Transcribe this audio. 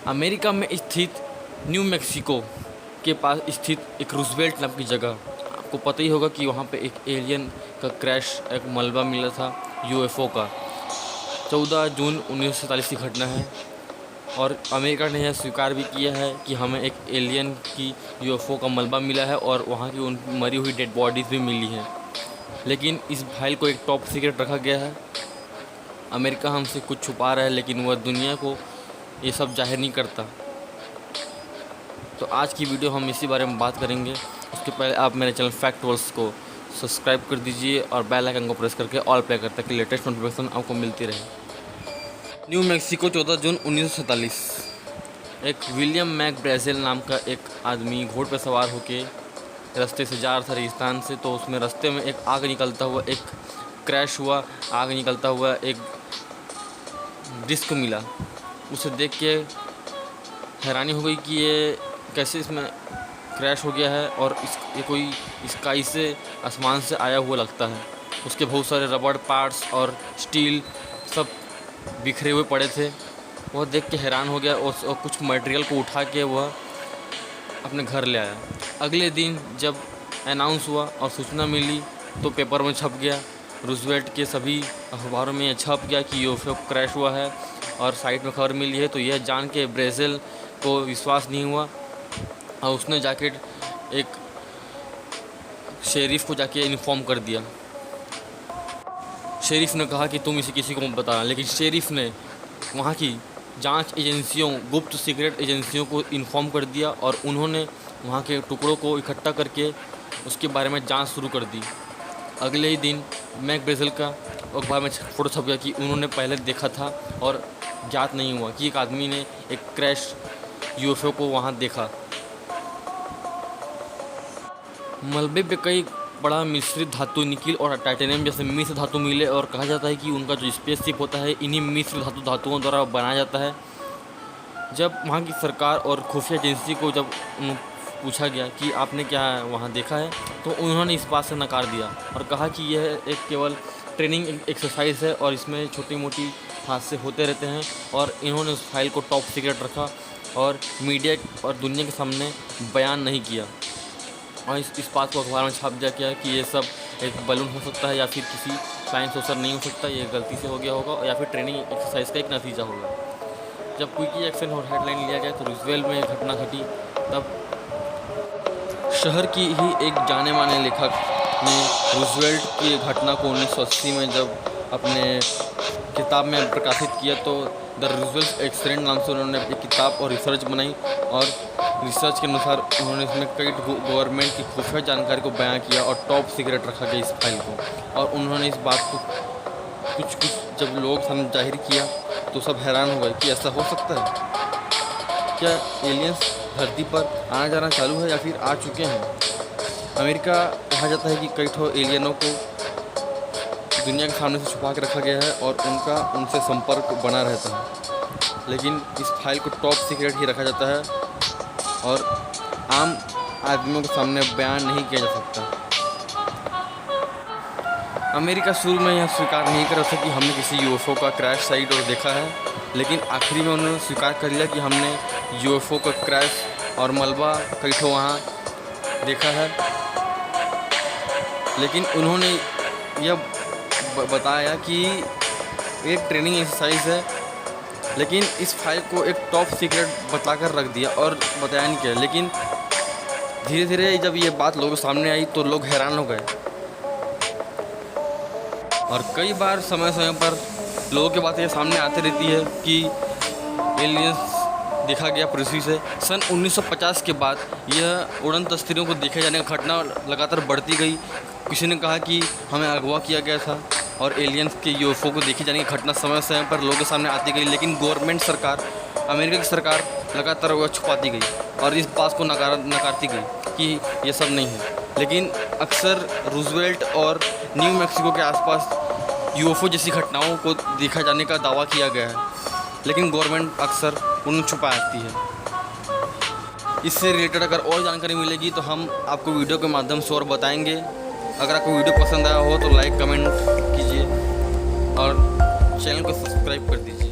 America में स्थित new Mexico के पास स्थित एक रूजवेल्ट नाम की जगह, आपको पता ही होगा कि वहाँ पे एक एलियन का क्रैश, एक मलबा मिला था यूएफओ का। 14 जून 1947 की घटना है और अमेरिका ने यह स्वीकार भी किया है कि हमें एक एलियन की यूएफओ का मलबा मिला है और वहाँ की उन मरी हुई डेड बॉडीज़ भी मिली हैं। लेकिन इस फाइल को एक टॉप सीक्रेट रखा गया है। अमेरिका हमसे कुछ छुपा रहा है, लेकिन वह दुनिया को ये सब जाहिर नहीं करता। तो आज की वीडियो हम इसी बारे में बात करेंगे। उसके पहले आप मेरे चैनल फैक्ट वर्ल्ड को सब्सक्राइब कर दीजिए और बेल आइकन को प्रेस करके ऑल प्ले कर, ताकि लेटेस्ट नोटिफिकेशन आपको मिलती रहे। न्यू मैक्सिको 14 जून 1947। एक विलियम मैक ब्रेजेल नाम का एक आदमी घोड़े पर सवार होकर रास्ते से जा रहा था रेगिस्तान से। तो उसमें रास्ते में एक आग निकलता हुआ एक क्रैश हुआ, आग निकलता हुआ एक डिस्क मिला। उसे देख के हैरानी हो गई कि ये कैसे इसमें क्रैश हो गया है और ये कोई स्काई से, आसमान से आया हुआ लगता है। उसके बहुत सारे रबड़ पार्ट्स और स्टील सब बिखरे हुए पड़े थे। वह देख के हैरान हो गया और कुछ मटेरियल को उठा के वह अपने घर ले आया। अगले दिन जब अनाउंस हुआ और सूचना मिली तो पेपर में छप गया, रूजवेल्ट के सभी अखबारों में छप गया कि यूएफओ क्रैश हुआ है और साइट में खबर मिली है। तो यह जान के ब्रेजेल को विश्वास नहीं हुआ और उसने जाके एक शेरिफ को जाके इन्फॉर्म कर दिया। शेरिफ ने कहा कि तुम इसे किसी को मत बताना, लेकिन शेरिफ ने वहाँ की जांच एजेंसियों, गुप्त सीक्रेट एजेंसियों को इन्फॉर्म कर दिया और उन्होंने वहाँ के टुकड़ों को इकट्ठा करके उसके बारे में जांच शुरू कर दी। अगले ही दिन मैक ब्रेजेल का अखबार में फ़ोटो छप गया कि उन्होंने पहले देखा था और ज्ञात नहीं हुआ कि एक आदमी ने एक क्रैश यूएफओ को वहाँ देखा। मलबे पे कई बड़ा मिश्रित धातु, निकिल और टाइटेनियम जैसे मिश्र धातु मिले और कहा जाता है कि उनका जो स्पेसशिप होता है इन्हीं मिश्र धातुओं द्वारा बनाया जाता है। जब वहाँ की सरकार और खुफिया एजेंसी को जब पूछा गया कि आपने क्या वहाँ देखा है, तो उन्होंने इस बात से नकार दिया और कहा कि यह एक केवल ट्रेनिंग एक्सरसाइज है और इसमें छोटी मोटी हादसे होते रहते हैं। और इन्होंने उस फाइल को टॉप सीक्रेट रखा और मीडिया और दुनिया के सामने बयान नहीं किया। और इस बात को अखबार में छाप दिया गया कि ये सब एक बलून हो सकता है या फिर किसी फ्लाइंग सॉसर नहीं हो सकता, ये गलती से हो गया होगा या फिर ट्रेनिंग एक्सरसाइज का एक नतीजा होगा। जब क्विकी एक्शन और हेडलाइन लिया गया तो रूजवेल्ट में घटना घटी, तब शहर की ही एक जाने माने लेखक ने रूजवेल्ट की घटना को 1980 में जब अपने किताब में प्रकाशित किया तो द रूजवेल्ट एक्सीडेंट नाम से उन्होंने एक किताब और रिसर्च बनाई। और रिसर्च के अनुसार उन्होंने इसमें कई गवर्नमेंट की खुफिया जानकारी को बयां किया और टॉप सीक्रेट रखा गया इस फाइल को। और उन्होंने इस बात को कुछ जब लोग सामने जाहिर किया तो सब हैरान हो गए कि ऐसा हो सकता है, क्या एलियंस धरती पर आना जाना चालू है या फिर आ चुके हैं। अमेरिका कहा जाता है कि कई ठो एलियनों को दुनिया के सामने से छुपा के रखा गया है और उनसे संपर्क बना रहता है, लेकिन इस फाइल को टॉप सीक्रेट ही रखा जाता है और आम आदमियों के सामने बयान नहीं किया जा सकता। अमेरिका शुरू में यह स्वीकार नहीं कर रहा था कि हमने किसी यूएफओ का क्रैश साइट और देखा है, लेकिन आखिरी में उन्होंने स्वीकार कर लिया कि हमने यूएफओ का क्रैश और मलबा कई ठो वहाँ देखा है। लेकिन उन्होंने यह बताया कि एक ट्रेनिंग एक्सरसाइज है, लेकिन इस फाइल को एक टॉप सीक्रेट बताकर रख दिया और बताया नहीं किया। लेकिन धीरे धीरे जब ये बात लोगों के सामने आई तो लोग हैरान हो गए और कई बार समय समय पर लोगों की बातें सामने आती रहती है कि एलियंस देखा गया पृथ्वी से। सन 1950 के बाद यह उड़न तस्वीरों को देखे जाने की घटना लगातार बढ़ती गई। किसी ने कहा कि हमें अगवा किया गया था और एलियंस के यूएफओ को देखे जाने की घटना समय समय पर लोगों के सामने आती गई, लेकिन गवर्नमेंट सरकार, अमेरिका की सरकार लगातार वह छुपाती गई और इस बात को नकारती गई कि ये सब नहीं है। लेकिन अक्सर रूजवेल्ट और न्यू मैक्सिको के आसपास यूएफओ जैसी घटनाओं को देखा जाने का दावा किया गया है, लेकिन गवर्नमेंट अक्सर उन्हें छुपाती है। इससे रिलेटेड अगर और जानकारी मिलेगी तो हम आपको वीडियो के माध्यम से और बताएंगे। अगर आपको वीडियो पसंद आया हो तो लाइक कमेंट कीजिए और चैनल को सब्सक्राइब कर दीजिए।